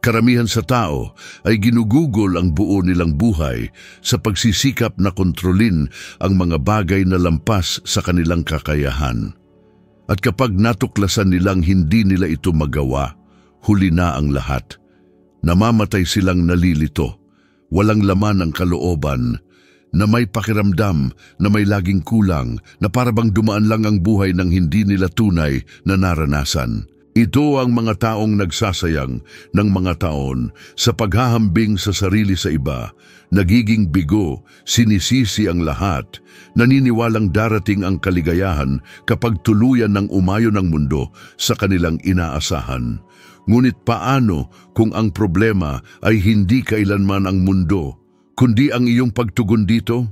Karamihan sa tao ay ginugugol ang buo nilang buhay sa pagsisikap na kontrolin ang mga bagay na lampas sa kanilang kakayahan. At kapag natuklasan nilang hindi nila ito magawa, huli na ang lahat. Namamatay silang nalilito, walang laman ang kalooban, na may pakiramdam na may laging kulang, na parabang dumaan lang ang buhay ng hindi nila tunay na naranasan. Ito ang mga taong nagsasayang ng mga taon sa paghahambing sa sarili sa iba, nagiging bigo, sinisisi ang lahat, naniniwalang darating ang kaligayahan kapag tuluyan ng umayo ng mundo sa kanilang inaasahan. Ngunit paano kung ang problema ay hindi kailanman ang mundo, kundi ang iyong pagtugon dito?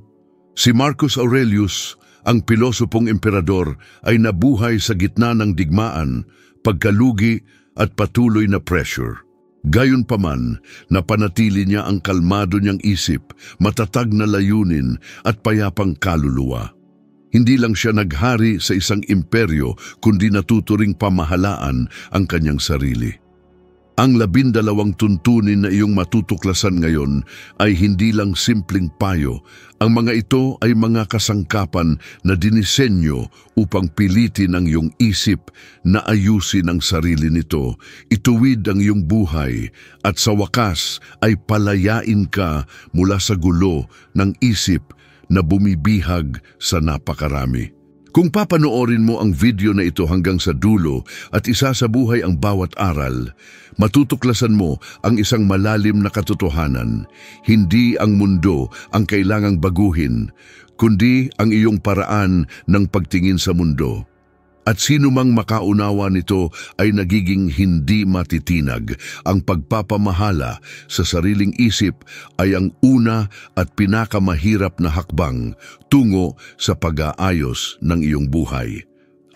Si Marcus Aurelius, ang pilosopong emperador, ay nabuhay sa gitna ng digmaan, pagkalugi at patuloy na pressure. Gayunpaman, napanatili niya ang kalmado niyang isip, matatag na layunin at payapang kaluluwa. Hindi lang siya naghari sa isang imperyo, kundi natuturing pamahalaan ang kanyang sarili. Ang 12 tuntunin na iyong matutuklasan ngayon ay hindi lang simpleng payo. Ang mga ito ay mga kasangkapan na dinisenyo upang pilitin ang iyong isip na ayusin ang sarili nito, ituwid ang iyong buhay, at sa wakas ay palayain ka mula sa gulo ng isip na bumibihag sa napakarami. Kung papanoorin mo ang video na ito hanggang sa dulo at isasabuhay ang bawat aral, matutuklasan mo ang isang malalim na katotohanan. Hindi ang mundo ang kailangang baguhin, kundi ang iyong paraan ng pagtingin sa mundo. At sino mang makaunawa nito ay nagiging hindi matitinag. Ang pagpapamahala sa sariling isip ay ang una at pinakamahirap na hakbang tungo sa pag-aayos ng iyong buhay.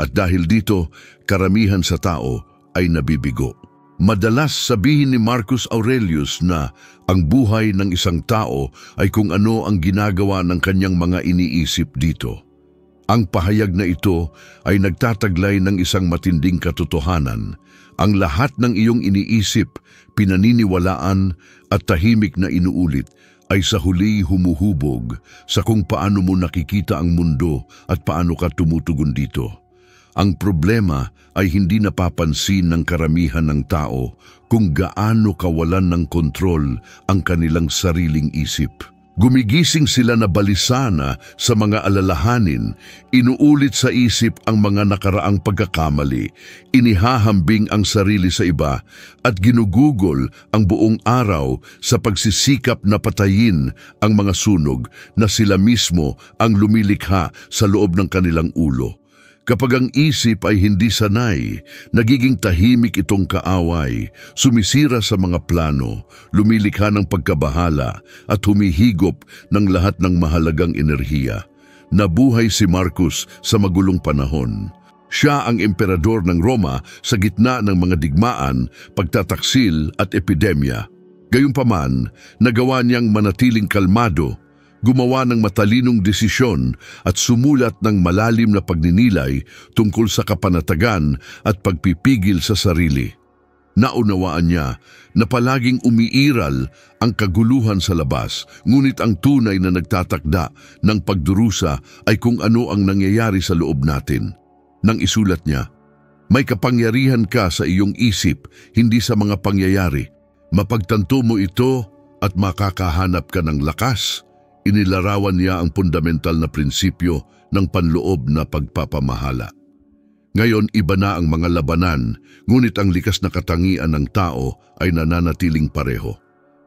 At dahil dito, karamihan sa tao ay nabibigo. Madalas sabihin ni Marcus Aurelius na ang buhay ng isang tao ay kung ano ang ginagawa ng kanyang mga iniisip dito. Ang pahayag na ito ay nagtataglay ng isang matinding katotohanan. Ang lahat ng iyong iniisip, pinaniniwalaan at tahimik na inuulit ay sa huli humuhubog sa kung paano mo nakikita ang mundo at paano ka tumutugon dito. Ang problema ay hindi napapansin ng karamihan ng tao kung gaano kawalan ng kontrol ang kanilang sariling isip. Gumigising sila na balisana sa mga alalahanin, inuulit sa isip ang mga nakaraang pagkakamali, inihahambing ang sarili sa iba, at ginugugol ang buong araw sa pagsisikap na patayin ang mga sunog na sila mismo ang lumilikha sa loob ng kanilang ulo. Kapag ang isip ay hindi sanay, nagiging tahimik itong kaaway, sumisira sa mga plano, lumilikha ng pagkabahala at humihigop ng lahat ng mahalagang enerhiya. Nabuhay si Marcus sa magulong panahon. Siya ang emperador ng Roma sa gitna ng mga digmaan, pagtataksil at epidemya. Gayunpaman, nagawa niyang manatiling kalmado, gumawa ng matalinong desisyon at sumulat ng malalim na pagninilay tungkol sa kapanatagan at pagpipigil sa sarili. Naunawaan niya na palaging umiiral ang kaguluhan sa labas, ngunit ang tunay na nagtatakda ng pagdurusa ay kung ano ang nangyayari sa loob natin. Nang isulat niya, may kapangyarihan ka sa iyong isip, hindi sa mga pangyayari. Mapagtanto mo ito at makakahanap ka ng lakas. Inilarawan niya ang fundamental na prinsipyo ng panloob na pagpapamahala. Ngayon, iba na ang mga labanan, ngunit ang likas na katangian ng tao ay nananatiling pareho.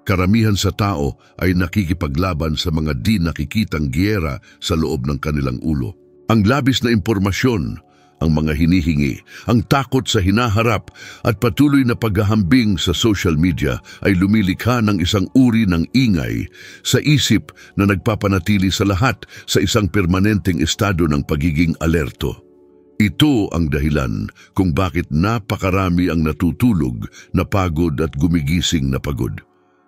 Karamihan sa tao ay nakikipaglaban sa mga di nakikitang giyera sa loob ng kanilang ulo. Ang labis na impormasyon, ang mga hinihingi, ang takot sa hinaharap at patuloy na paghahambing sa social media ay lumilikha ng isang uri ng ingay sa isip na nagpapanatili sa lahat sa isang permanenteng estado ng pagiging alerto. Ito ang dahilan kung bakit napakarami ang natutulog, napagod at gumigising na pagod.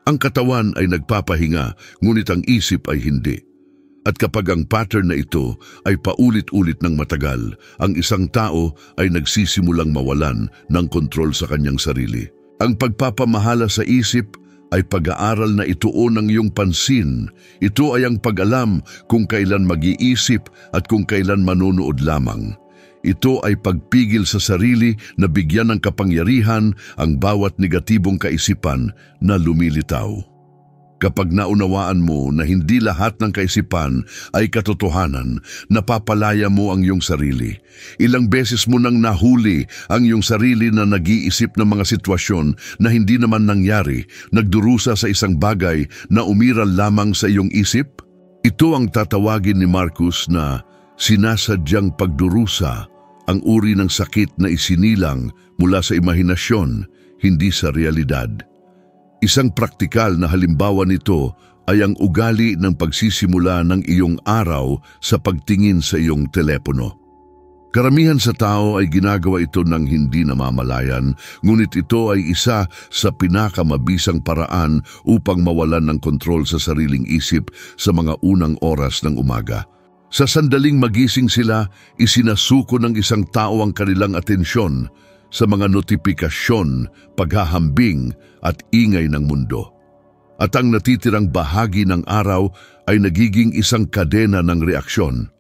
Ang katawan ay nagpapahinga, ngunit ang isip ay hindi. At kapag ang pattern na ito ay paulit-ulit ng matagal, ang isang tao ay nagsisimulang mawalan ng kontrol sa kanyang sarili. Ang pagpapamahala sa isip ay pag-aaral na ituon ang iyong pansin. Ito ay ang pag-alam kung kailan mag-iisip at kung kailan manonood lamang. Ito ay pagpigil sa sarili na bigyan ng kapangyarihan ang bawat negatibong kaisipan na lumilitaw. Kapag naunawaan mo na hindi lahat ng kaisipan ay katotohanan, napapalaya mo ang iyong sarili. Ilang beses mo nang nahuli ang iyong sarili na nag-iisip ng mga sitwasyon na hindi naman nangyari, nagdurusa sa isang bagay na umiral lamang sa iyong isip? Ito ang tatawagin ni Marcus na sinasadyang pagdurusa, ang uri ng sakit na isinilang mula sa imahinasyon, hindi sa realidad. Isang praktikal na halimbawa nito ay ang ugali ng pagsisimula ng iyong araw sa pagtingin sa iyong telepono. Karamihan sa tao ay ginagawa ito ng hindi namamalayan, ngunit ito ay isa sa pinakamabisang paraan upang mawalan ng kontrol sa sariling isip sa mga unang oras ng umaga. Sa sandaling magising sila, isinasuko ng isang tao ang kanilang atensyon sa mga notifikasyon, paghahambing at ingay ng mundo. At ang natitirang bahagi ng araw ay nagiging isang kadena ng reaksyon.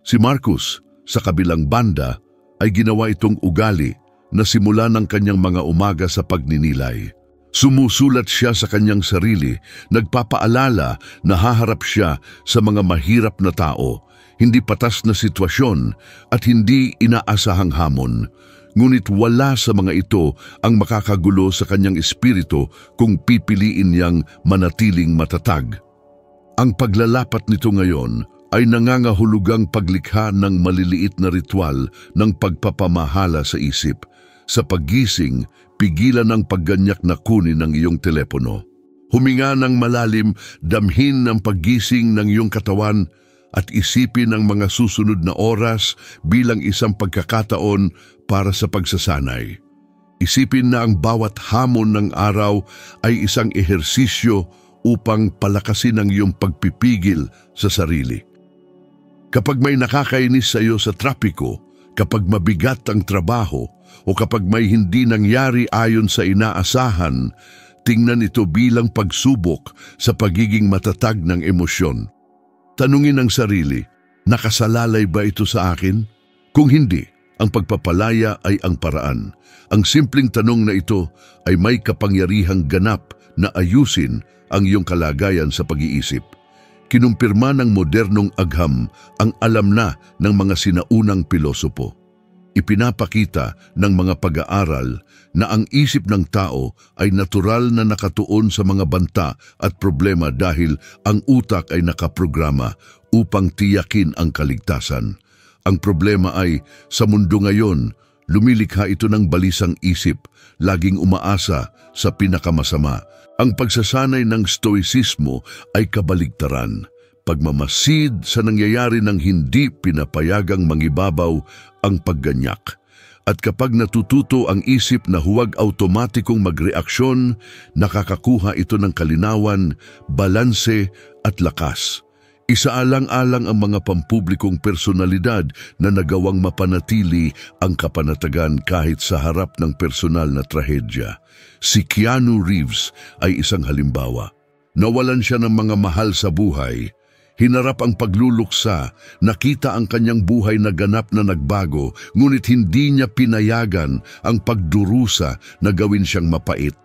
Si Marcus, sa kabilang banda, ay ginawa itong ugali na simula ng kanyang mga umaga sa pagninilay. Sumusulat siya sa kanyang sarili, nagpapaalala na haharap siya sa mga mahirap na tao, hindi patas na sitwasyon at hindi inaasahang hamon. Ngunit wala sa mga ito ang makakagulo sa kanyang espiritu kung pipiliin niyang manatiling matatag. Ang paglalapat nito ngayon ay nangangahulugang paglikha ng maliliit na ritual ng pagpapamahala sa isip. Sa paggising, pigilan ang pagganyak na kunin ng iyong telepono. Huminga ng malalim, damhin ang paggising ng iyong katawan at isipin ang mga susunod na oras bilang isang pagkakataon para sa pagsasanay. Isipin na ang bawat hamon ng araw ay isang ehersisyo upang palakasin ang iyong pagpipigil sa sarili. Kapag may nakakainis sa iyo sa trapiko, kapag mabigat ang trabaho, o kapag may hindi nangyari ayon sa inaasahan, tingnan ito bilang pagsubok sa pagiging matatag ng emosyon. Tanungin ang sarili, nakasalalay ba ito sa akin? Kung hindi, ang pagpapalaya ay ang paraan. Ang simpleng tanong na ito ay may kapangyarihang ganap na ayusin ang iyong kalagayan sa pag-iisip. Kinumpirma ng modernong agham ang alam na ng mga sinaunang pilosopo. Ipinapakita ng mga pag-aaral na ang isip ng tao ay natural na nakatuon sa mga banta at problema dahil ang utak ay nakaprograma upang tiyakin ang kaligtasan. Ang problema ay, sa mundo ngayon, lumilikha ito ng balisang isip, laging umaasa sa pinakamasama. Ang pagsasanay ng stoicismo ay kabaligtaran. Pagmamasid sa nangyayari ng hindi pinapayagang mangibabaw ang pagganyak. At kapag natututo ang isip na huwag automatikong magreaksyon, nakakakuha ito ng kalinawan, balanse at lakas. Isaalang-alang ang mga pampublikong personalidad na nagawang mapanatili ang kapanatagan kahit sa harap ng personal na trahedya. Si Keanu Reeves ay isang halimbawa. Nawalan siya ng mga mahal sa buhay. Hinarap ang pagluluksa, nakita ang kanyang buhay na ganap na nagbago, ngunit hindi niya pinayagan ang pagdurusa na gawin siyang mapait.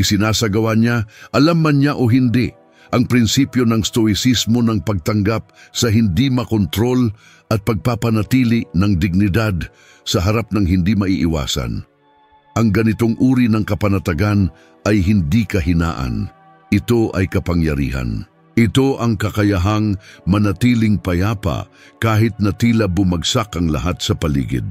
Isinasagawa niya, alam man niya o hindi, ang prinsipyo ng stoicismo ng pagtanggap sa hindi makontrol at pagpapanatili ng dignidad sa harap ng hindi maiiwasan. Ang ganitong uri ng kapanatagan ay hindi kahinaan, ito ay kapangyarihan. Ito ang kakayahang manatiling payapa kahit na tila bumagsak ang lahat sa paligid.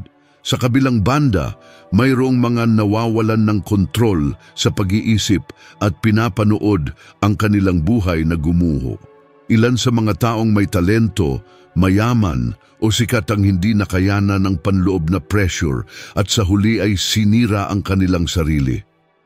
Sa kabilang banda, mayroong mga nawawalan ng kontrol sa pag-iisip at pinapanood ang kanilang buhay na gumuho. Ilan sa mga taong may talento, mayaman o sikat ang hindi nakayanan ng panloob na pressure at sa huli ay sinira ang kanilang sarili.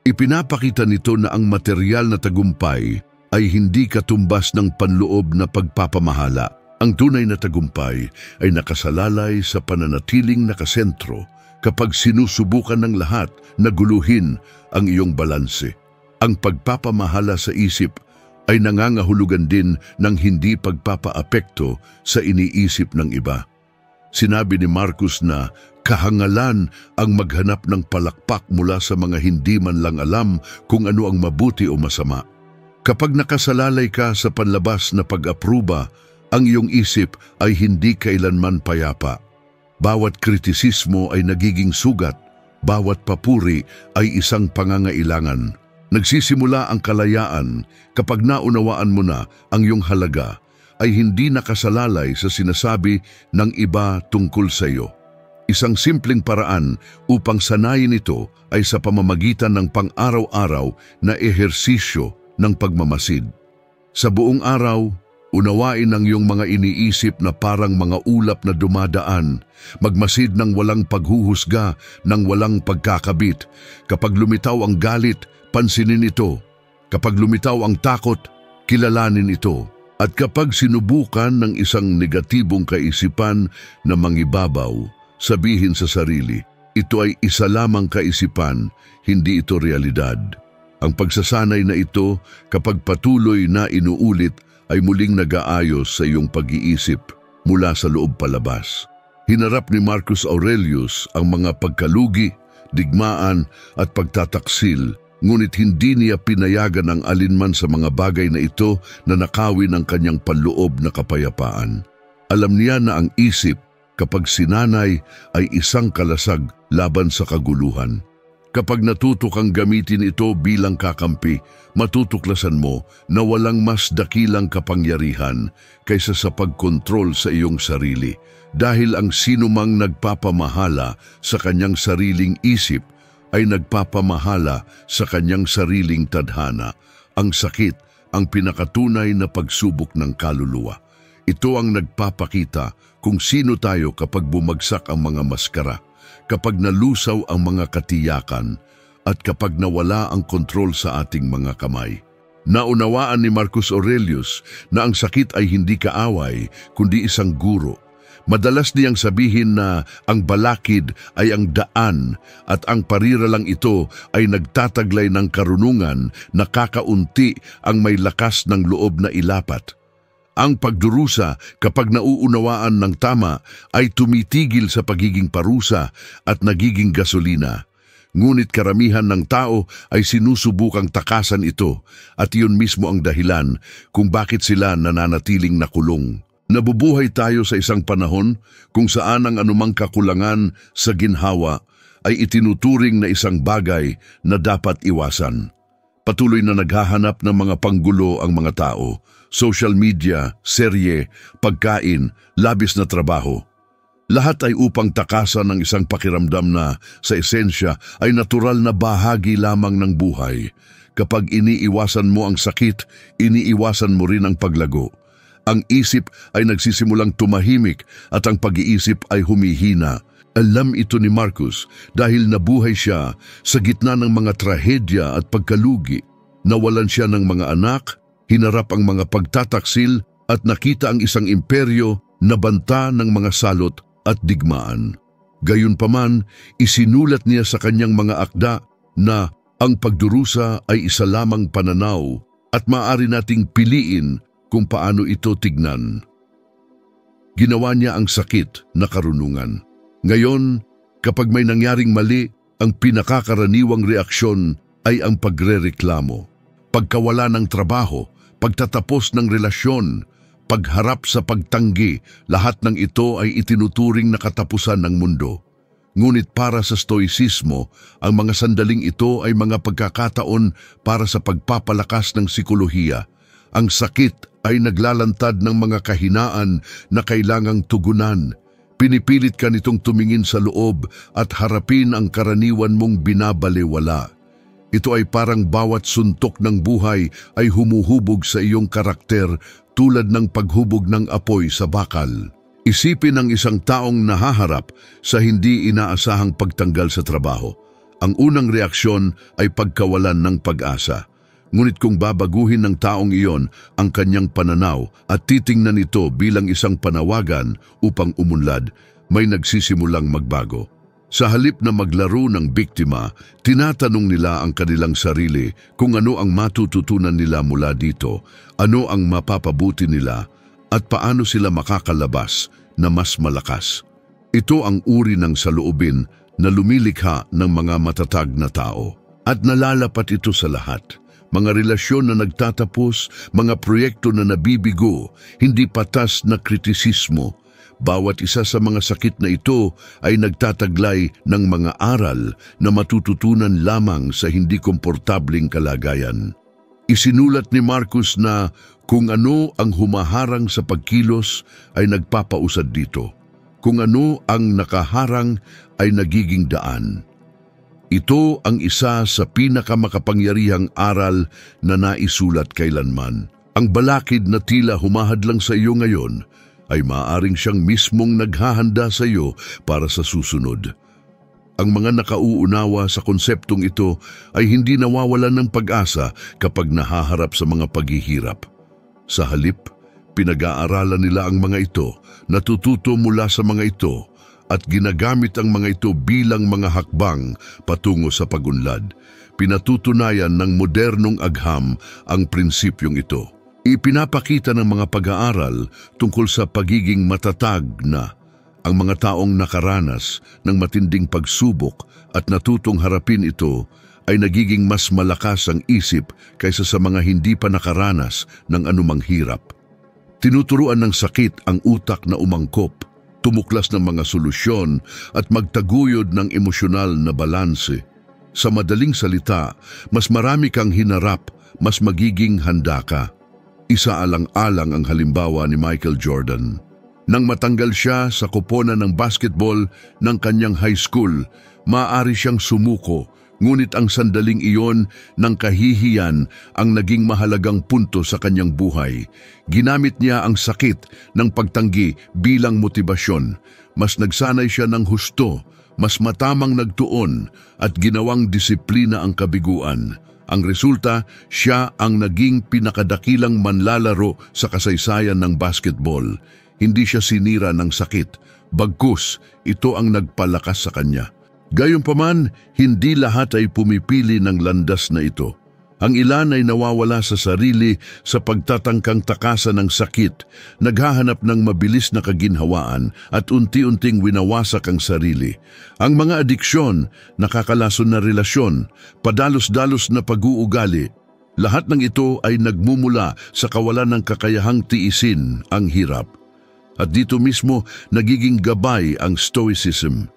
Ipinapakita nito na ang material na tagumpay ay hindi katumbas ng panloob na pagpapamahala. Ang tunay na tagumpay ay nakasalalay sa pananatiling nakasentro, kapag sinusubukan ng lahat na guluhin ang iyong balanse. Ang pagpapamahala sa isip ay nangangahulugan din ng hindi pagpapaapekto sa iniisip ng iba. Sinabi ni Marcus na kahangalan ang maghanap ng palakpak mula sa mga hindi man lang alam kung ano ang mabuti o masama. Kapag nakasalalay ka sa panlabas na pag-apruba, ang iyong isip ay hindi kailanman payapa. Bawat kritisismo ay nagiging sugat, bawat papuri ay isang pangangailangan. Nagsisimula ang kalayaan kapag naunawaan mo na ang iyong halaga ay hindi nakasalalay sa sinasabi ng iba tungkol sa iyo. Isang simpleng paraan upang sanayin ito ay sa pamamagitan ng pang-araw-araw na ehersisyo ng pagmamasid. Sa buong araw, unawain ang iyong mga iniisip na parang mga ulap na dumadaan. Magmasid ng walang paghuhusga, ng walang pagkakabit. Kapag lumitaw ang galit, pansinin ito. Kapag lumitaw ang takot, kilalanin ito. At kapag sinubukan ng isang negatibong kaisipan na mangibabaw, sabihin sa sarili, ito ay isa lamang kaisipan, hindi ito realidad. Ang pagsasanay na ito, kapag patuloy na inuulit, ay muling nag-aayos sa iyong pag-iisip mula sa loob palabas. Hinarap ni Marcus Aurelius ang mga pagkalugi, digmaan at pagtataksil, ngunit hindi niya pinayagan ang alinman sa mga bagay na ito na nakawin ang kanyang panloob na kapayapaan. Alam niya na ang isip, kapag sinanay, ay isang kalasag laban sa kaguluhan. Kapag natuto kang gamitin ito bilang kakampi, matutuklasan mo na walang mas dakilang kapangyarihan kaysa sa pagkontrol sa iyong sarili. Dahil ang sinumang nagpapamahala sa kanyang sariling isip ay nagpapamahala sa kanyang sariling tadhana. Ang sakit, ang pinakatunay na pagsubok ng kaluluwa. Ito ang nagpapakita kung sino tayo kapag bumagsak ang mga maskara, kapag nalusaw ang mga katiyakan, at kapag nawala ang kontrol sa ating mga kamay. Naunawaan ni Marcus Aurelius na ang sakit ay hindi kaaway, kundi isang guro. Madalas niyang sabihin na ang balakid ay ang daan at ang pariralang ito ay nagtataglay ng karunungan na kakaunti ang may lakas ng loob na ilapat. Ang pagdurusa kapag nauunawaan ng tama ay tumitigil sa pagiging parusa at nagiging gasolina. Ngunit karamihan ng tao ay sinusubukang takasan ito at iyon mismo ang dahilan kung bakit sila nananatiling nakulong. Nabubuhay tayo sa isang panahon kung saan ang anumang kakulangan sa ginhawa ay itinuturing na isang bagay na dapat iwasan. Patuloy na naghahanap ng mga panggulo ang mga tao, social media, serye, pagkain, labis na trabaho. Lahat ay upang takasan ng isang pakiramdam na sa esensya ay natural na bahagi lamang ng buhay. Kapag iniiwasan mo ang sakit, iniiwasan mo rin ang paglago. Ang isip ay nagsisimulang tumahimik at ang pag-iisip ay humihina. Alam ito ni Marcus dahil nabuhay siya sa gitna ng mga trahedya at pagkalugi. Nawalan siya ng mga anak, hinarap ang mga pagtataksil at nakita ang isang imperyo na banta ng mga salot at digmaan. Gayunpaman, isinulat niya sa kanyang mga akda na ang pagdurusa ay isa lamang pananaw at maaari nating piliin kung paano ito tignan. Ginawa niya ang sakit na karunungan. Ngayon, kapag may nangyaring mali, ang pinakakaraniwang reaksyon ay ang pagrereklamo. Pagkawala ng trabaho, pagtatapos ng relasyon, pagharap sa pagtanggi, lahat ng ito ay itinuturing na katapusan ng mundo. Ngunit para sa Stoicismo, ang mga sandaling ito ay mga pagkakataon para sa pagpapalakas ng sikolohiya. Ang sakit ay naglalantad ng mga kahinaan na kailangang tugunan. Pinipilit ka nitong tumingin sa loob at harapin ang karaniwan mong binabalewala. Ito ay parang bawat suntok ng buhay ay humuhubog sa iyong karakter tulad ng paghubog ng apoy sa bakal. Isipin ang isang taong nahaharap sa hindi inaasahang pagtanggal sa trabaho. Ang unang reaksyon ay pagkawalan ng pag-asa. Ngunit kung babaguhin ng taong iyon ang kanyang pananaw at titingnan ito bilang isang panawagan upang umunlad, may nagsisimulang magbago. Sa halip na maglaro ng biktima, tinatanong nila ang kanilang sarili kung ano ang matututunan nila mula dito, ano ang mapapabuti nila, at paano sila makakalabas na mas malakas. Ito ang uri ng saloobin na lumilikha ng mga matatag na tao. At nalalapat ito sa lahat. Mga relasyon na nagtatapos, mga proyekto na nabibigo, hindi patas na kritisismo. Bawat isa sa mga sakit na ito ay nagtataglay ng mga aral na matututunan lamang sa hindi komportabling kalagayan. Isinulat ni Marcus na kung ano ang humaharang sa pagkilos ay nagpapausad dito. Kung ano ang nakaharang ay nagiging daan. Ito ang isa sa pinakamakapangyarihang aral na naisulat kailanman. Ang balakid na tila humahadlang sa iyo ngayon ay maaaring siyang mismong naghahanda sa iyo para sa susunod. Ang mga nakauunawa sa konseptong ito ay hindi nawawalan ng pag-asa kapag nahaharap sa mga paghihirap. Sa halip, pinag-aaralan nila ang mga ito, natututo mula sa mga ito, at ginagamit ang mga ito bilang mga hakbang patungo sa pag-unlad. Pinatutunayan ng modernong agham ang prinsipyong ito. Ipinapakita ng mga pag-aaral tungkol sa pagiging matatag na ang mga taong nakaranas ng matinding pagsubok at natutong harapin ito ay nagiging mas malakas ang isip kaysa sa mga hindi pa nakaranas ng anumang hirap. Tinuturuan ng sakit ang utak na umangkop, tumuklas ng mga solusyon at magtaguyod ng emosyonal na balanse. Sa madaling salita, mas marami kang hinarap, mas magiging handa ka. Isaalang-alang ang halimbawa ni Michael Jordan. Nang matanggal siya sa koponan ng basketball ng kanyang high school, maaari siyang sumuko, ngunit ang sandaling iyon ng kahihiyan ang naging mahalagang punto sa kanyang buhay. Ginamit niya ang sakit ng pagtanggi bilang motibasyon. Mas nagsanay siya ng husto, mas matamang nagtuon at ginawang disiplina ang kabiguan. Ang resulta, siya ang naging pinakadakilang manlalaro sa kasaysayan ng basketball. Hindi siya sinira ng sakit, bagkus ito ang nagpalakas sa kanya. Gayunpaman, hindi lahat ay pumipili ng landas na ito. Ang ilan ay nawawala sa sarili sa pagtatangkang takasan ng sakit, naghahanap ng mabilis na kaginhawaan at unti-unting winawasak ang sarili. Ang mga adiksyon, nakakalason na relasyon, padalos-dalos na pag-uugali, lahat ng ito ay nagmumula sa kawalan ng kakayahang tiisin ang hirap. At dito mismo nagiging gabay ang Stoicism.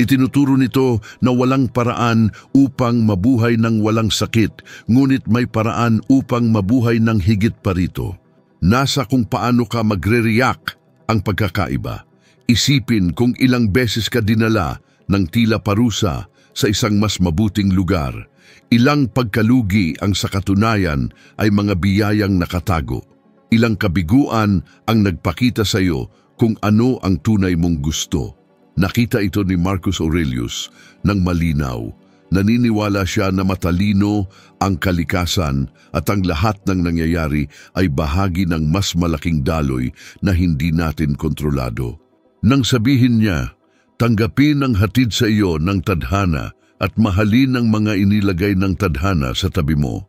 Itinuturo nito na walang paraan upang mabuhay ng walang sakit, ngunit may paraan upang mabuhay ng higit pa rito. Nasa kung paano ka magre-react ang pagkakaiba. Isipin kung ilang beses ka dinala ng tila parusa sa isang mas mabuting lugar. Ilang pagkalugi ang sa katunayan ay mga biyayang nakatago. Ilang kabiguan ang nagpakita sa iyo kung ano ang tunay mong gusto. Nakita ito ni Marcus Aurelius ng malinaw. Naniniwala siya na matalino ang kalikasan at ang lahat ng nangyayari ay bahagi ng mas malaking daloy na hindi natin kontrolado. Nang sabihin niya, tanggapin ang hatid sa iyo ng tadhana at mahalin ang mga inilagay ng tadhana sa tabi mo,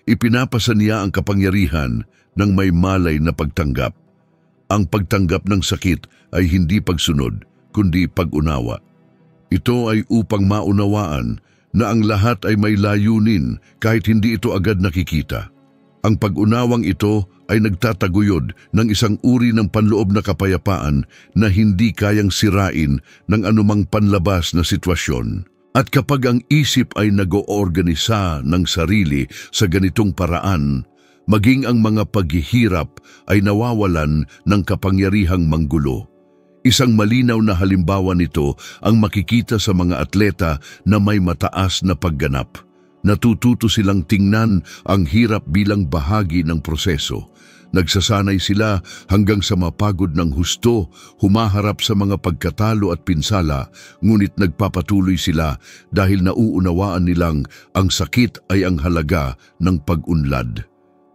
ipinapasa niya ang kapangyarihan ng may malay na pagtanggap. Ang pagtanggap ng sakit ay hindi pagsunod, kundi pag-unawa. Ito ay upang maunawaan na ang lahat ay may layunin kahit hindi ito agad nakikita. Ang pag-unawang ito ay nagtataguyod ng isang uri ng panloob na kapayapaan na hindi kayang sirain ng anumang panlabas na sitwasyon. At kapag ang isip ay nag-oorganisa ng sarili sa ganitong paraan, maging ang mga paghihirap ay nawawalan ng kapangyarihang manggulo. Isang malinaw na halimbawa nito ang makikita sa mga atleta na may mataas na pagganap. Natututo silang tingnan ang hirap bilang bahagi ng proseso. Nagsasanay sila hanggang sa mapagod ng husto, humaharap sa mga pagkatalo at pinsala, ngunit nagpapatuloy sila dahil nauunawaan nilang ang sakit ay ang halaga ng pag-unlad.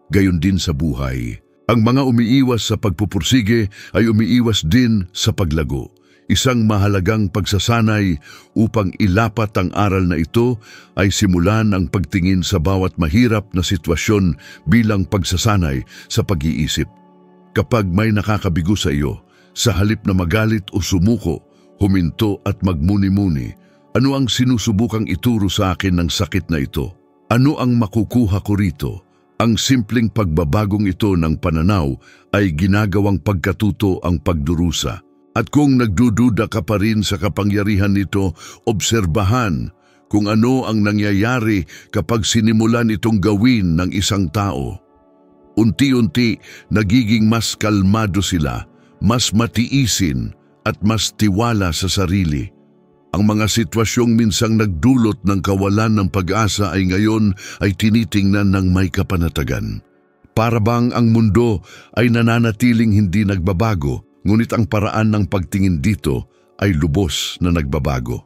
Gayon din sa buhay. Ang mga umiiwas sa pagpupursige ay umiiwas din sa paglago. Isang mahalagang pagsasanay upang ilapat ang aral na ito ay simulan ang pagtingin sa bawat mahirap na sitwasyon bilang pagsasanay sa pag-iisip. Kapag may nakakabigo sa iyo, sa halip na magalit o sumuko, huminto at magmuni-muni, ano ang sinusubukang ituro sa akin ng sakit na ito? Ano ang makukuha ko rito? Ang simpleng pagbabagong ito ng pananaw ay ginagawang pagkatuto ang pagdurusa. At kung nagdududa ka pa rin sa kapangyarihan nito, obserbahan kung ano ang nangyayari kapag sinimulan itong gawin ng isang tao. Unti-unti, nagiging mas kalmado sila, mas matiisin at mas tiwala sa sarili. Ang mga sitwasyong minsang nagdulot ng kawalan ng pag-asa ay ngayon ay tinitingnan ng may kapanatagan. Para bang ang mundo ay nananatiling hindi nagbabago, ngunit ang paraan ng pagtingin dito ay lubos na nagbabago.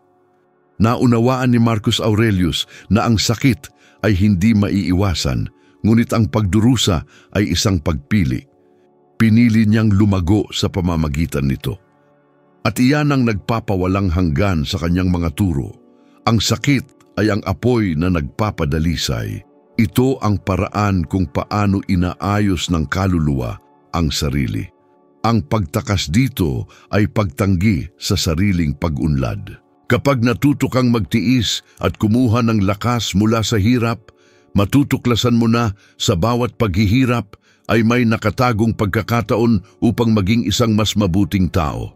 Naunawaan ni Marcus Aurelius na ang sakit ay hindi maiiwasan, ngunit ang pagdurusa ay isang pagpili. Pinili niyang lumago sa pamamagitan nito. At iyan ang nagpapawalang hanggan sa kanyang mga turo. Ang sakit ay ang apoy na nagpapadalisay. Ito ang paraan kung paano inaayos ng kaluluwa ang sarili. Ang pagtakas dito ay pagtanggi sa sariling pag-unlad. Kapag natuto kang magtiis at kumuha ng lakas mula sa hirap, matutuklasan mo na sa bawat paghihirap ay may nakatagong pagkakataon upang maging isang mas mabuting tao.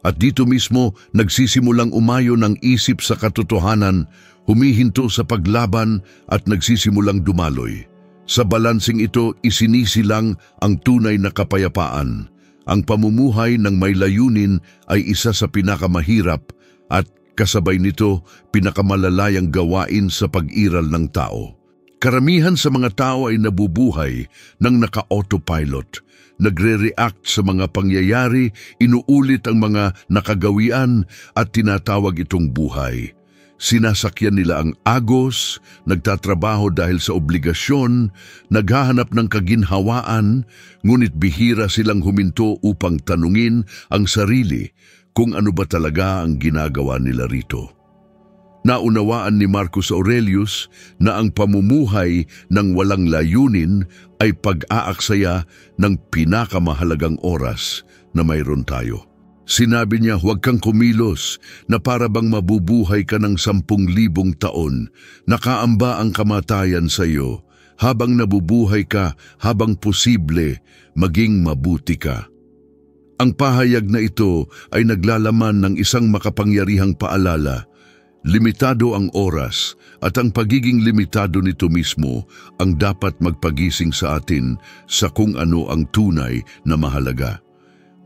At dito mismo nagsisimulang umayo ng isip sa katotohanan, humihinto sa paglaban at nagsisimulang dumaloy. Sa balansing ito isinisilang ang tunay na kapayapaan. Ang pamumuhay ng may layunin ay isa sa pinakamahirap at kasabay nito pinakamalalayang gawain sa pag-iral ng tao. Karamihan sa mga tao ay nabubuhay ng naka-autopilot. Nagre-react sa mga pangyayari, inuulit ang mga nakagawian at tinatawag itong buhay. Sinasakyan nila ang agos, nagtatrabaho dahil sa obligasyon, naghahanap ng kaginhawaan, ngunit bihira silang huminto upang tanungin ang sarili kung ano ba talaga ang ginagawa nila rito. Naunawaan ni Marcus Aurelius na ang pamumuhay ng walang layunin ay pag-aaksaya ng pinakamahalagang oras na mayroon tayo. Sinabi niya, huwag kang kumilos na para bang mabubuhay ka ng 10,000 taon. Nakaamba ang kamatayan sa iyo. Habang nabubuhay ka, habang posible, maging mabuti ka. Ang pahayag na ito ay naglalaman ng isang makapangyarihang paalala. Limitado ang oras at ang pagiging limitado nito mismo ang dapat magpagising sa atin sa kung ano ang tunay na mahalaga.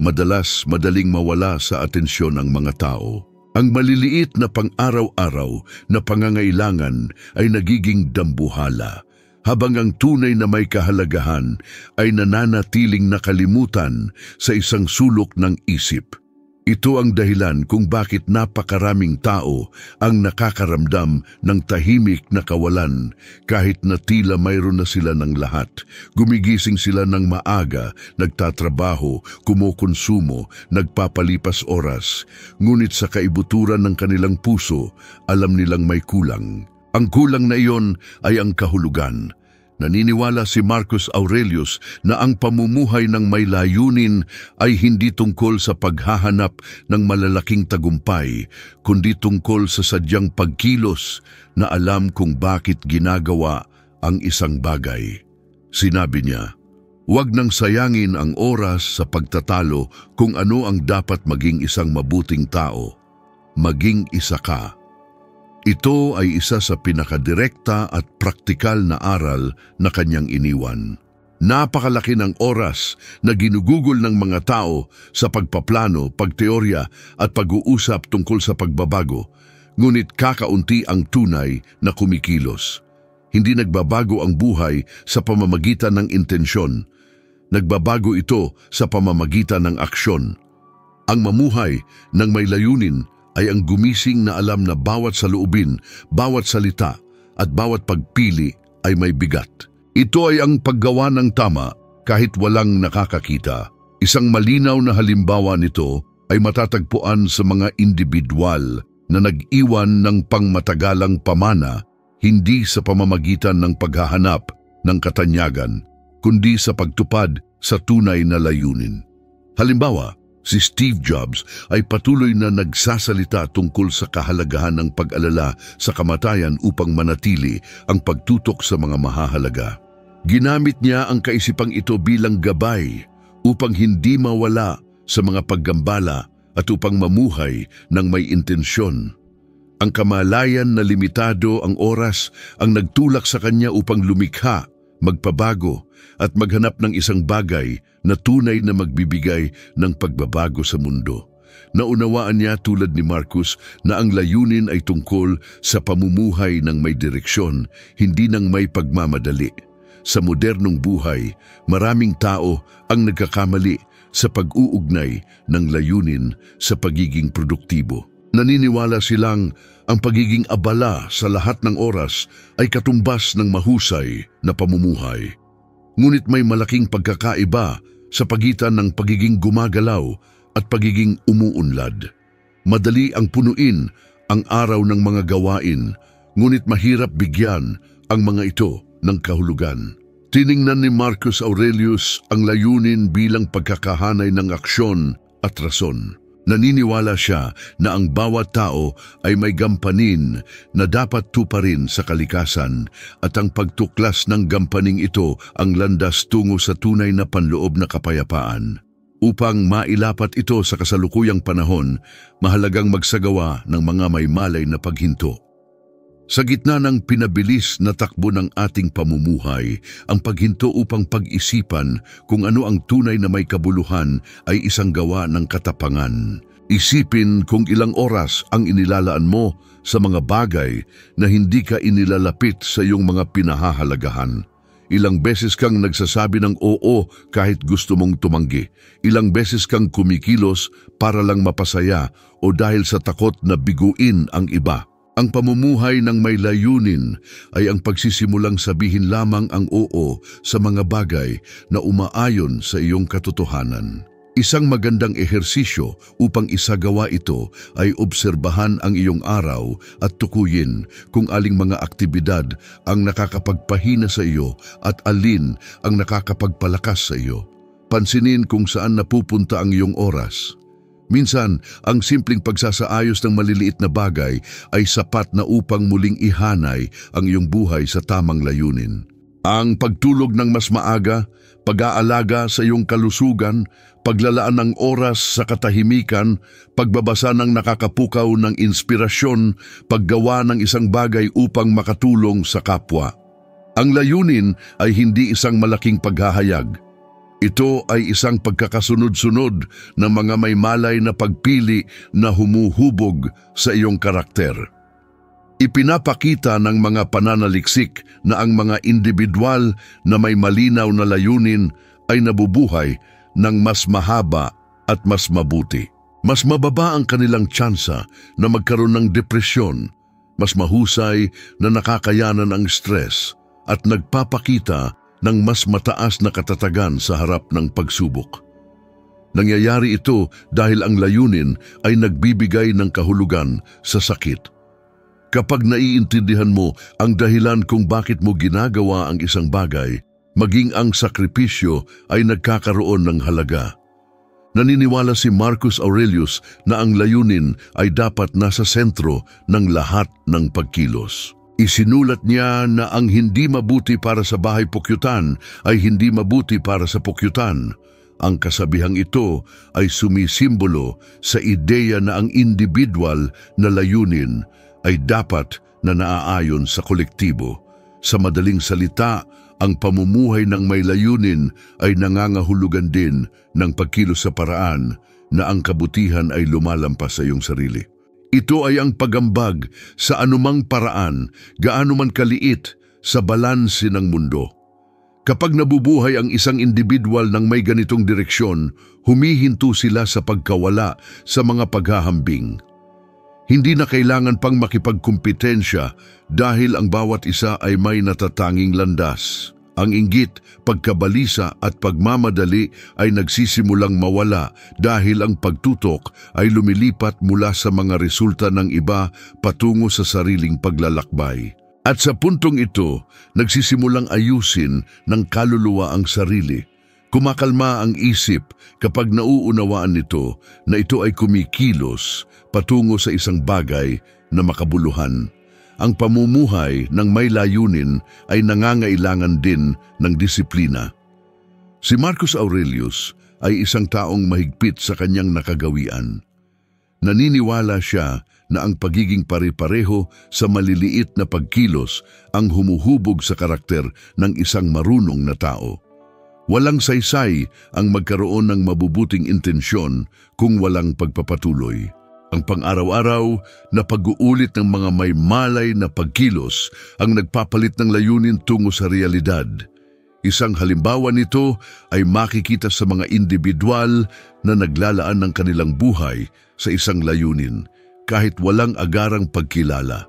Madalas madaling mawala sa atensyon ng mga tao. Ang maliliit na pang-araw-araw na pangangailangan ay nagiging dambuhala, habang ang tunay na may kahalagahan ay nananatiling nakalimutan sa isang sulok ng isip. Ito ang dahilan kung bakit napakaraming tao ang nakakaramdam ng tahimik na kawalan kahit na tila mayroon na sila ng lahat. Gumigising sila ng maaga, nagtatrabaho, kumukonsumo, nagpapalipas oras. Ngunit sa kaibuturan ng kanilang puso, alam nilang may kulang. Ang kulang na iyon ay ang kahulugan. Naniniwala si Marcus Aurelius na ang pamumuhay ng may layunin ay hindi tungkol sa paghahanap ng malalaking tagumpay, kundi tungkol sa sadyang pagkilos na alam kung bakit ginagawa ang isang bagay. Sinabi niya, huwag nang sayangin ang oras sa pagtatalo kung ano ang dapat maging isang mabuting tao. Maging isa ka. Ito ay isa sa pinakadirekta at praktikal na aral na kanyang iniwan. Napakalaki ng oras na ginugugol ng mga tao sa pagpaplano, pagteorya at pag-uusap tungkol sa pagbabago, ngunit kakaunti ang tunay na kumikilos. Hindi nagbabago ang buhay sa pamamagitan ng intensyon. Nagbabago ito sa pamamagitan ng aksyon. Ang mamuhay ng may layunin ay ang gumising na alam na bawat saloobin, bawat salita at bawat pagpili ay may bigat. Ito ay ang paggawa ng tama kahit walang nakakakita. Isang malinaw na halimbawa nito ay matatagpuan sa mga individual na nag-iwan ng pangmatagalang pamana, hindi sa pamamagitan ng paghahanap ng katanyagan, kundi sa pagtupad sa tunay na layunin. Halimbawa, si Steve Jobs ay patuloy na nagsasalita tungkol sa kahalagahan ng pag-alala sa kamatayan upang manatili ang pagtutok sa mga mahahalaga. Ginamit niya ang kaisipang ito bilang gabay upang hindi mawala sa mga paggambala at upang mamuhay ng may intensyon. Ang kamalayan na limitado ang oras ang nagtulak sa kanya upang lumikha, magpabago at maghanap ng isang bagay na tunay na magbibigay ng pagbabago sa mundo. Naunawaan niya tulad ni Marcus na ang layunin ay tungkol sa pamumuhay ng may direksyon, hindi ng may pagmamadali. Sa modernong buhay, maraming tao ang nagkakamali sa pag-uugnay ng layunin sa pagiging produktibo. Naniniwala silang ang pagiging abala sa lahat ng oras ay katumbas ng mahusay na pamumuhay. Ngunit may malaking pagkakaiba sa pagitan ng pagiging gumagalaw at pagiging umuunlad. Madali ang punuin ang araw ng mga gawain, ngunit mahirap bigyan ang mga ito ng kahulugan. Tiningnan ni Marcus Aurelius ang layunin bilang pagkakahanay ng aksyon at rason. Naniniwala siya na ang bawat tao ay may gampanin na dapat tuparin sa kalikasan at ang pagtuklas ng gampaning ito ang landas tungo sa tunay na panloob na kapayapaan. Upang mailapat ito sa kasalukuyang panahon, mahalagang magsagawa ng mga may malay na paghinto. Sa gitna ng pinabilis na takbo ng ating pamumuhay, ang paghinto upang pag-isipan kung ano ang tunay na may kabuluhan ay isang gawa ng katapangan. Isipin kung ilang oras ang inilalaan mo sa mga bagay na hindi ka inilalapit sa iyong mga pinahahalagahan. Ilang beses kang nagsasabi ng oo kahit gusto mong tumanggi. Ilang beses kang kumikilos para lang mapasaya o dahil sa takot na biguin ang iba. Ang pamumuhay ng may layunin ay ang pagsisimulang sabihin lamang ang oo sa mga bagay na umaayon sa iyong katotohanan. Isang magandang ehersisyo upang isagawa ito ay obserbahan ang iyong araw at tukuyin kung aling mga aktibidad ang nakakapagpahina sa iyo at alin ang nakakapagpalakas sa iyo. Pansinin kung saan napupunta ang iyong oras. Minsan, ang simpleng pagsasaayos ng maliliit na bagay ay sapat na upang muling ihanay ang iyong buhay sa tamang layunin. Ang pagtulog ng mas maaga, pag-aalaga sa iyong kalusugan, paglalaan ng oras sa katahimikan, pagbabasa ng nakakapukaw ng inspirasyon, paggawa ng isang bagay upang makatulong sa kapwa. Ang layunin ay hindi isang malaking paghahayag. Ito ay isang pagkakasunod-sunod ng mga may malay na pagpili na humuhubog sa iyong karakter. Ipinapakita ng mga pananaliksik na ang mga individual na may malinaw na layunin ay nabubuhay ng mas mahaba at mas mabuti. Mas mababa ang kanilang tsansa na magkaroon ng depresyon, mas mahusay na nakakayanan ang stress at nagpapakita ng mas mataas na katatagan sa harap ng pagsubok. Nangyayari ito dahil ang layunin ay nagbibigay ng kahulugan sa sakit. Kapag naiintindihan mo ang dahilan kung bakit mo ginagawa ang isang bagay, maging ang sakripisyo ay nagkakaroon ng halaga. Naniniwala si Marcus Aurelius na ang layunin ay dapat nasa sentro ng lahat ng pagkilos. Isinulat niya na ang hindi mabuti para sa bahay pukyutan ay hindi mabuti para sa pukyutan. Ang kasabihang ito ay sumisimbolo sa ideya na ang individual na layunin ay dapat na naaayon sa kolektibo. Sa madaling salita, ang pamumuhay ng may layunin ay nangangahulugan din ng pagkilos sa paraan na ang kabutihan ay lumalampas sa iyong sarili. Ito ay ang pagambag sa anumang paraan, gaano man kaliit sa balanse ng mundo. Kapag nabubuhay ang isang individual ng may ganitong direksyon, humihinto sila sa pagkawala sa mga paghahambing. Hindi na kailangan pang makipagkumpetensya dahil ang bawat isa ay may natatanging landas. Ang inggit, pagkabalisa at pagmamadali ay nagsisimulang mawala dahil ang pagtutok ay lumilipat mula sa mga resulta ng iba patungo sa sariling paglalakbay. At sa puntong ito, nagsisimulang ayusin ng kaluluwa ang sarili. Kumakalma ang isip kapag nauunawaan nito na ito ay kumikilos patungo sa isang bagay na makabuluhan. Ang pamumuhay ng may layunin ay nangangailangan din ng disiplina. Si Marcus Aurelius ay isang taong mahigpit sa kanyang nakagawian. Naniniwala siya na ang pagiging pare-pareho sa maliliit na pagkilos ang humuhubog sa karakter ng isang marunong na tao. Walang saysay ang magkaroon ng mabubuting intensyon kung walang pagpapatuloy. Ang pang-araw-araw na pag-uulit ng mga may malay na pagkilos ang nagpapalit ng layunin tungo sa realidad. Isang halimbawa nito ay makikita sa mga individual na naglalaan ng kanilang buhay sa isang layunin kahit walang agarang pagkilala.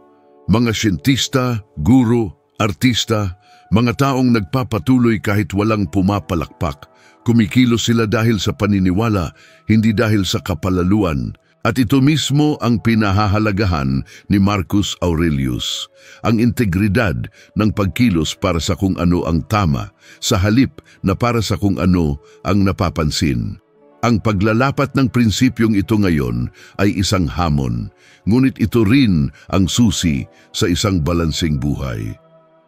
Mga siyentista, guro, artista, mga taong nagpapatuloy kahit walang pumapalakpak. Kumikilos sila dahil sa paniniwala, hindi dahil sa kapalaluan. At ito mismo ang pinahahalagahan ni Marcus Aurelius, ang integridad ng pagkilos para sa kung ano ang tama, sa halip na para sa kung ano ang napapansin. Ang paglalapat ng prinsipyong ito ngayon ay isang hamon, ngunit ito rin ang susi sa isang balansing buhay.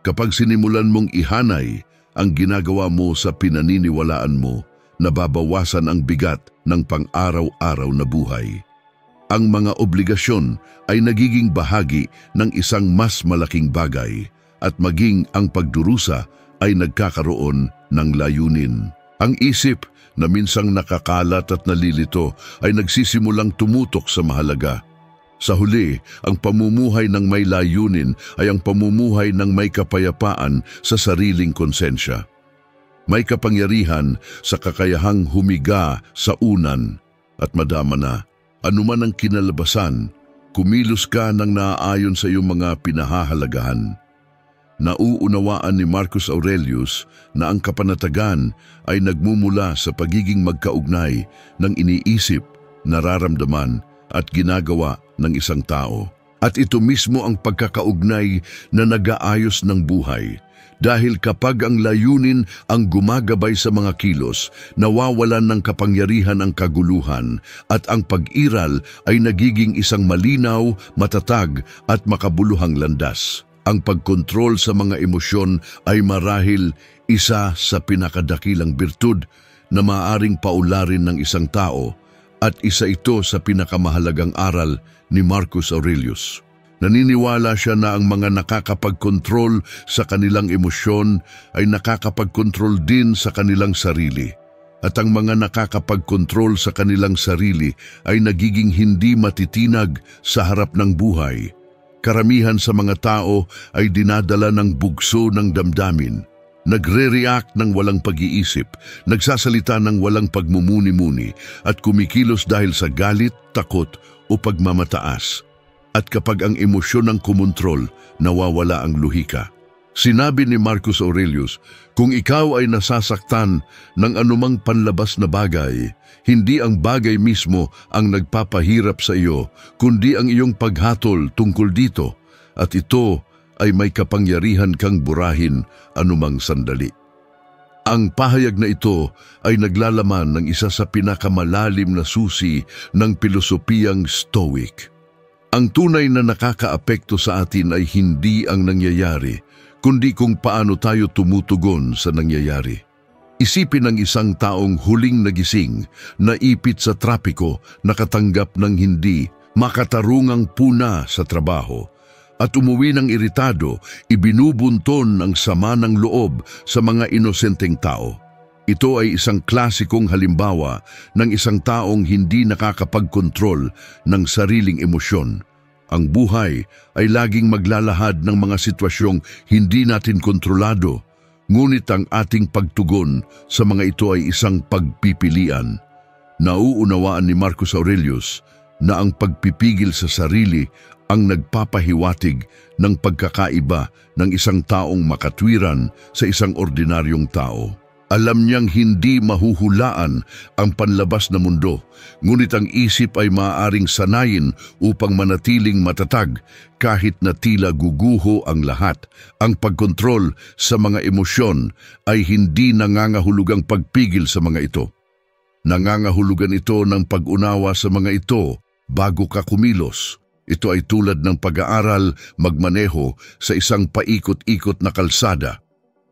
Kapag sinimulan mong ihanay ang ginagawa mo sa pinaniniwalaan mo, nababawasan ang bigat ng pang-araw-araw na buhay. Ang mga obligasyon ay nagiging bahagi ng isang mas malaking bagay at maging ang pagdurusa ay nagkakaroon ng layunin. Ang isip na minsang nakakalat at nalilito ay nagsisimulang tumutok sa mahalaga. Sa huli, ang pamumuhay ng may layunin ay ang pamumuhay ng may kapayapaan sa sariling konsensya. May kapangyarihan sa kakayahang humiga sa unan at madama na. Anuman ang kinalabasan, kumilos ka ng naaayon sa iyong mga pinahahalagahan. Nauunawaan ni Marcus Aurelius na ang kapanatagan ay nagmumula sa pagiging magkaugnay ng iniisip, nararamdaman at ginagawa ng isang tao. At ito mismo ang pagkakaugnay na nag-aayos ng buhay. Dahil kapag ang layunin ang gumagabay sa mga kilos, nawawalan ng kapangyarihan ang kaguluhan at ang pag-iral ay nagiging isang malinaw, matatag at makabuluhang landas. Ang pagkontrol sa mga emosyon ay marahil isa sa pinakadakilang birtud na maaaring paularin ng isang tao at isa ito sa pinakamahalagang aral ni Marcus Aurelius. Naniniwala siya na ang mga nakakapagkontrol sa kanilang emosyon ay nakakapagkontrol din sa kanilang sarili. At ang mga nakakapagkontrol sa kanilang sarili ay nagiging hindi matitinag sa harap ng buhay. Karamihan sa mga tao ay dinadala ng bugso ng damdamin. Nagre-react ng walang pag-iisip, nagsasalita ng walang pagmumuni-muni at kumikilos dahil sa galit, takot o pagmamataas. At kapag ang emosyon ang kumontrol, nawawala ang luhika. Sinabi ni Marcus Aurelius, kung ikaw ay nasasaktan ng anumang panlabas na bagay, hindi ang bagay mismo ang nagpapahirap sa iyo, kundi ang iyong paghatol tungkol dito, at ito ay may kapangyarihan kang burahin anumang sandali. Ang pahayag na ito ay naglalaman ng isa sa pinakamalalim na susi ng pilosopiyang Stoic. Ang tunay na nakakaapekto sa atin ay hindi ang nangyayari, kundi kung paano tayo tumutugon sa nangyayari. Isipin ng isang taong huling nagising, naipit sa trapiko, nakatanggap ng hindi makatarungang puna sa trabaho, at umuwi ng iritado, ibinubunton ang sama ng loob sa mga inosenteng tao. Ito ay isang klasikong halimbawa ng isang taong hindi nakakapagkontrol ng sariling emosyon. Ang buhay ay laging maglalahad ng mga sitwasyong hindi natin kontrolado, ngunit ang ating pagtugon sa mga ito ay isang pagpipilian. Nauunawaan ni Marcus Aurelius na ang pagpipigil sa sarili ang nagpapahiwatig ng pagkakaiba ng isang taong makatwiran sa isang ordinaryong tao. Alam niyang hindi mahuhulaan ang panlabas na mundo, ngunit ang isip ay maaaring sanayin upang manatiling matatag kahit na tila guguho ang lahat. Ang pagkontrol sa mga emosyon ay hindi nangangahulugang pagpigil sa mga ito. Nangangahulugan ito ng pag-unawa sa mga ito bago ka kumilos. Ito ay tulad ng pag-aaral magmaneho sa isang paikot-ikot na kalsada.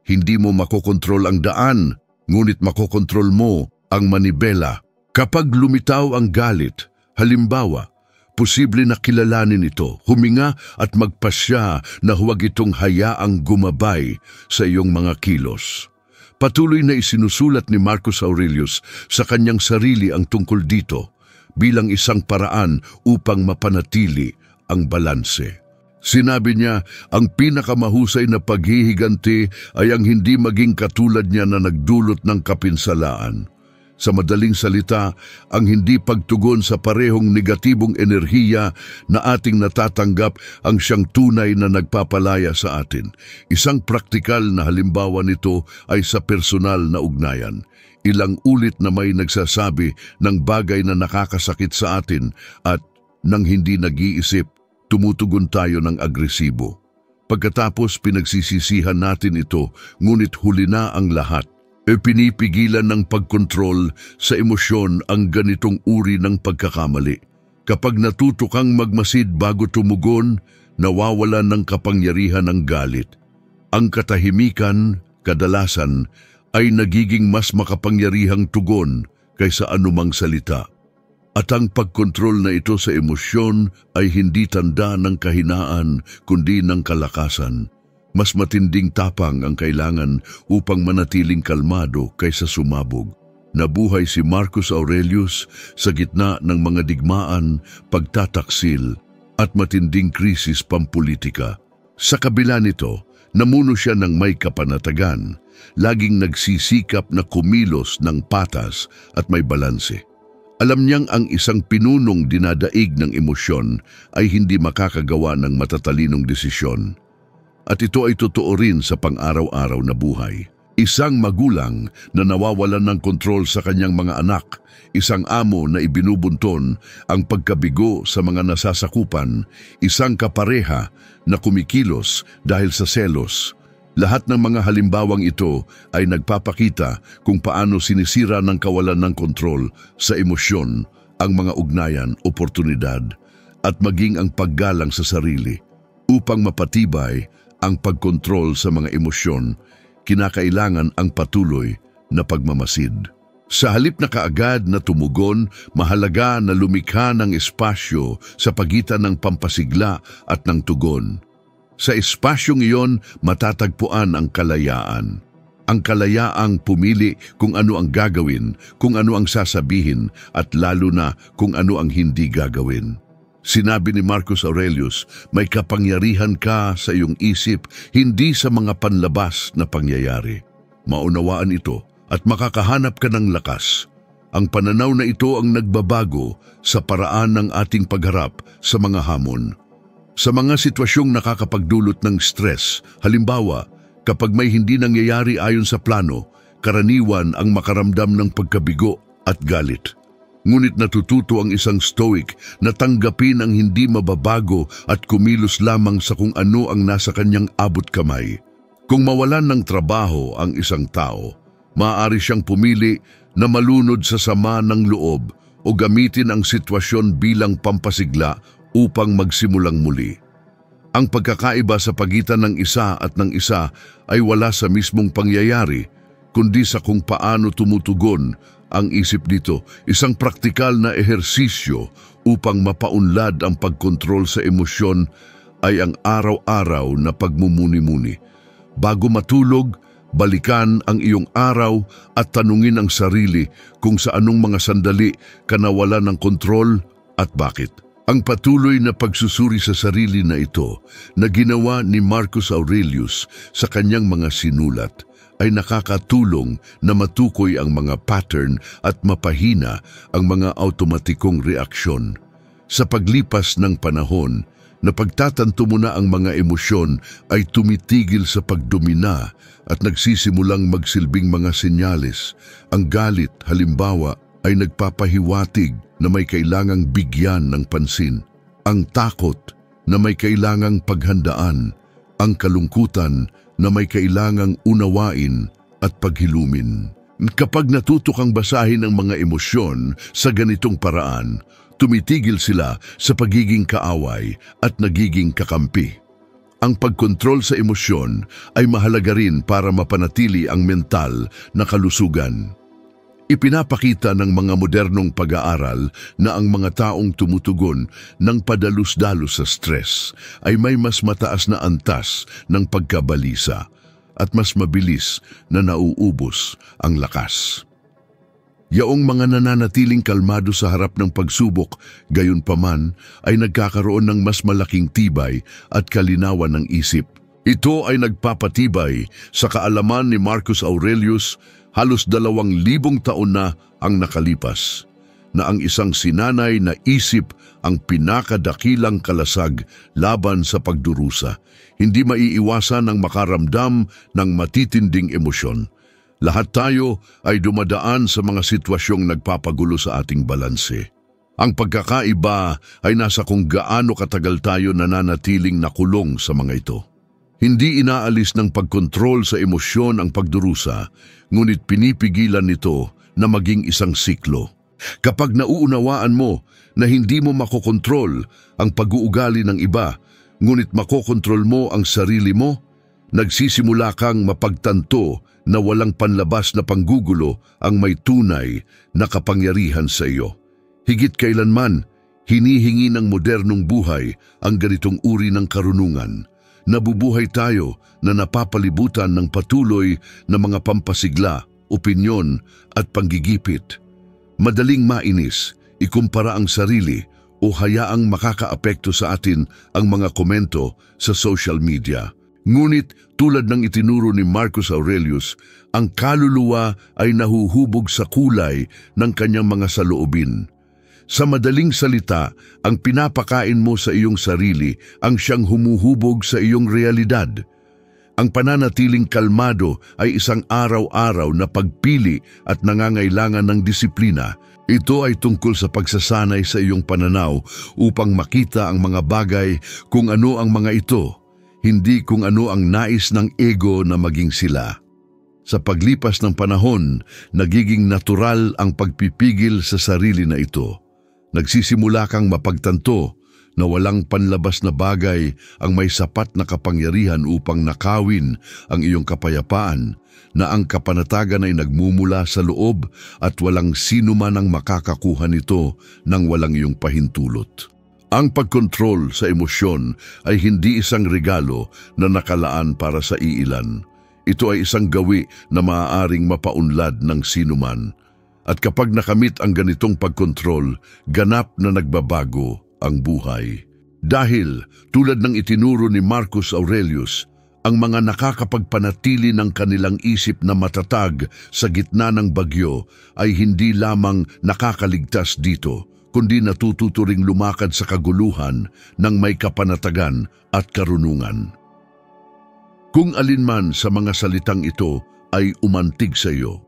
Hindi mo makokontrol ang daan, ngunit makokontrol mo ang manibela. Kapag lumitaw ang galit, halimbawa, posible na kilalanin ito, huminga at magpasya na huwag itong hayaang gumabay sa iyong mga kilos. Patuloy na isinusulat ni Marcus Aurelius sa kanyang sarili ang tungkol dito bilang isang paraan upang mapanatili ang balanse. Sinabi niya, ang pinakamahusay na paghihiganti ay ang hindi maging katulad niya na nagdulot ng kapinsalaan. Sa madaling salita, ang hindi pagtugon sa parehong negatibong enerhiya na ating natatanggap ang siyang tunay na nagpapalaya sa atin. Isang praktikal na halimbawa nito ay sa personal na ugnayan. Ilang ulit na may nagsasabi ng bagay na nakakasakit sa atin at nang hindi nag-iisip, tumutugon tayo ng agresibo. Pagkatapos pinagsisisihan natin ito, ngunit huli na ang lahat. Pinipigilan ng pagkontrol sa emosyon ang ganitong uri ng pagkakamali. Kapag natuto kang magmasid bago tumugon, nawawalan ng kapangyarihan ng galit. Ang katahimikan, kadalasan, ay nagiging mas makapangyarihang tugon kaysa anumang salita. At ang pagkontrol na ito sa emosyon ay hindi tanda ng kahinaan kundi ng kalakasan. Mas matinding tapang ang kailangan upang manatiling kalmado kaysa sumabog. Nabuhay si Marcus Aurelius sa gitna ng mga digmaan, pagtataksil at matinding krisis pampulitika. Sa kabila nito, namuno siya ng may kapanatagan, laging nagsisikap na kumilos ng patas at may balanse. Alam niyang ang isang pinunong dinadaig ng emosyon ay hindi makakagawa ng matatalinong desisyon. At ito ay totoo rin sa pang-araw-araw na buhay. Isang magulang na nawawalan ng kontrol sa kanyang mga anak, isang amo na ibinubunton ang pagkabigo sa mga nasasakupan, isang kapareha na kumikilos dahil sa selos. Lahat ng mga halimbawang ito ay nagpapakita kung paano sinisira ng kawalan ng kontrol sa emosyon ang mga ugnayan, oportunidad at maging ang paggalang sa sarili. Upang mapatibay ang pagkontrol sa mga emosyon, kinakailangan ang patuloy na pagmamasid. Sa halip na kaagad na tumugon, mahalaga na lumikha ng espasyo sa pagitan ng pampasigla at ng tugon. Sa espasyong iyon, matatagpuan ang kalayaan. Ang kalayaang pumili kung ano ang gagawin, kung ano ang sasabihin, at lalo na kung ano ang hindi gagawin. Sinabi ni Marcus Aurelius, may kapangyarihan ka sa iyong isip, hindi sa mga panlabas na pangyayari. Maunawaan ito at makakahanap ka ng lakas. Ang pananaw na ito ang nagbabago sa paraan ng ating pagharap sa mga hamon. Sa mga sitwasyong nakakapagdulot ng stress, halimbawa, kapag may hindi nangyayari ayon sa plano, karaniwan ang makaramdam ng pagkabigo at galit. Ngunit natututo ang isang stoic na tanggapin ang hindi mababago at kumilos lamang sa kung ano ang nasa kanyang abot kamay. Kung mawalan ng trabaho ang isang tao, maaari siyang pumili na malunod sa sama ng loob o gamitin ang sitwasyon bilang pampasigla upang magsimulang muli. Ang pagkakaiba sa pagitan ng isa at ng isa ay wala sa mismong pangyayari, kundi sa kung paano tumutugon ang isip dito, isang praktikal na ehersisyo upang mapaunlad ang pagkontrol sa emosyon ay ang araw-araw na pagmumuni-muni. Bago matulog, balikan ang iyong araw at tanungin ang sarili kung sa anong mga sandali ka nawalan ng kontrol at bakit. Ang patuloy na pagsusuri sa sarili na ito na ginawa ni Marcus Aurelius sa kanyang mga sinulat ay nakakatulong na matukoy ang mga pattern at mapahina ang mga automatikong reaksyon. Sa paglipas ng panahon, Napagtatanto mo na ang mga emosyon ay tumitigil sa pagdomina at nagsisimulang magsilbing mga senyales. Ang galit, halimbawa, ay nagpapahiwatig na may kailangang bigyan ng pansin. Ang takot na may kailangang paghandaan. Ang kalungkutan na may kailangang unawain at paghilumin. Kapag natuto kang basahin ang mga emosyon sa ganitong paraan, tumitigil sila sa pagiging kaaway at nagiging kakampi. Ang pagkontrol sa emosyon ay mahalaga rin para mapanatili ang mental na kalusugan. Ipinapakita ng mga modernong pag-aaral na ang mga taong tumutugon ng padalus-dalus sa stress ay may mas mataas na antas ng pagkabalisa at mas mabilis na nauubos ang lakas. Yaong mga nananatiling kalmado sa harap ng pagsubok, gayon paman ay nagkakaroon ng mas malaking tibay at kalinawan ng isip. Ito ay nagpapatibay sa kaalaman ni Marcus Aurelius halos 2,000 taon na ang nakalipas, na ang isang sinanay na isip ang pinakadakilang kalasag laban sa pagdurusa. Hindi maiiwasan ang makaramdam ng matitinding emosyon. Lahat tayo ay dumadaan sa mga sitwasyong nagpapagulo sa ating balanse. Ang pagkakaiba ay nasa kung gaano katagal tayo nananatiling nakulong sa mga ito. Hindi inaalis ng pagkontrol sa emosyon ang pagdurusa, ngunit pinipigilan nito na maging isang siklo. Kapag nauunawaan mo na hindi mo makokontrol ang pag-uugali ng iba, ngunit makokontrol mo ang sarili mo, nagsisimula kang mapagtanto na walang panlabas na panggugulo ang may tunay na kapangyarihan sa iyo. Higit kailanman, hinihingi ng modernong buhay ang ganitong uri ng karunungan. Nabubuhay tayo na napapalibutan ng patuloy na mga pampasigla, opinyon at panggigipit. Madaling mainis, ikumpara ang sarili o hayaang makakaapekto sa atin ang mga komento sa social media. Ngunit tulad ng itinuro ni Marcus Aurelius, ang kaluluwa ay nahuhubog sa kulay ng kanyang mga saloobin. Sa madaling salita, ang pinapakain mo sa iyong sarili ang siyang humuhubog sa iyong realidad. Ang pananatiling kalmado ay isang araw-araw na pagpili at nangangailangan ng disiplina. Ito ay tungkol sa pagsasanay sa iyong pananaw upang makita ang mga bagay kung ano ang mga ito, hindi kung ano ang nais ng ego na maging sila. Sa paglipas ng panahon, nagiging natural ang pagpipigil sa sarili na ito. Nagsisimula kang mapagtanto na walang panlabas na bagay ang may sapat na kapangyarihan upang nakawin ang iyong kapayapaan, na ang kapanatagan ay nagmumula sa loob at walang sino man ang makakakuha nito nang walang iyong pahintulot. Ang pagkontrol sa emosyon ay hindi isang regalo na nakalaan para sa iilan. Ito ay isang gawi na maaaring mapaunlad ng sinuman. At kapag nakamit ang ganitong pagkontrol, ganap na nagbabago ang buhay. Dahil, tulad ng itinuro ni Marcus Aurelius, ang mga nakakapagpanatili ng kanilang isip na matatag sa gitna ng bagyo ay hindi lamang nakakaligtas dito, kundi natututuring lumakad sa kaguluhan ng may kapanatagan at karunungan. Kung alinman sa mga salitang ito ay umantig sa iyo,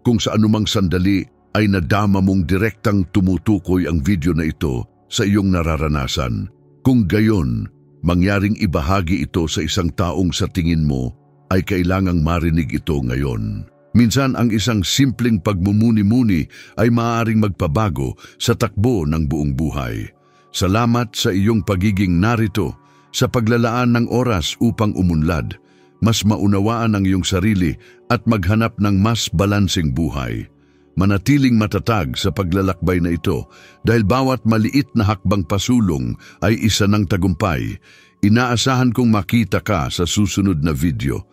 kung sa anumang sandali ay nadama mong direktang tumutukoy ang video na ito sa iyong nararanasan, kung gayon, mangyaring ibahagi ito sa isang taong sa tingin mo ay kailangang marinig ito ngayon. Minsan ang isang simpleng pagmumuni-muni ay maaaring magpabago sa takbo ng buong buhay. Salamat sa iyong pagiging narito, sa paglalaan ng oras upang umunlad, mas maunawaan ang iyong sarili at maghanap ng mas balanseng buhay. Manatiling matatag sa paglalakbay na ito dahil bawat maliit na hakbang pasulong ay isa ng tagumpay. Inaasahan kong makita ka sa susunod na video.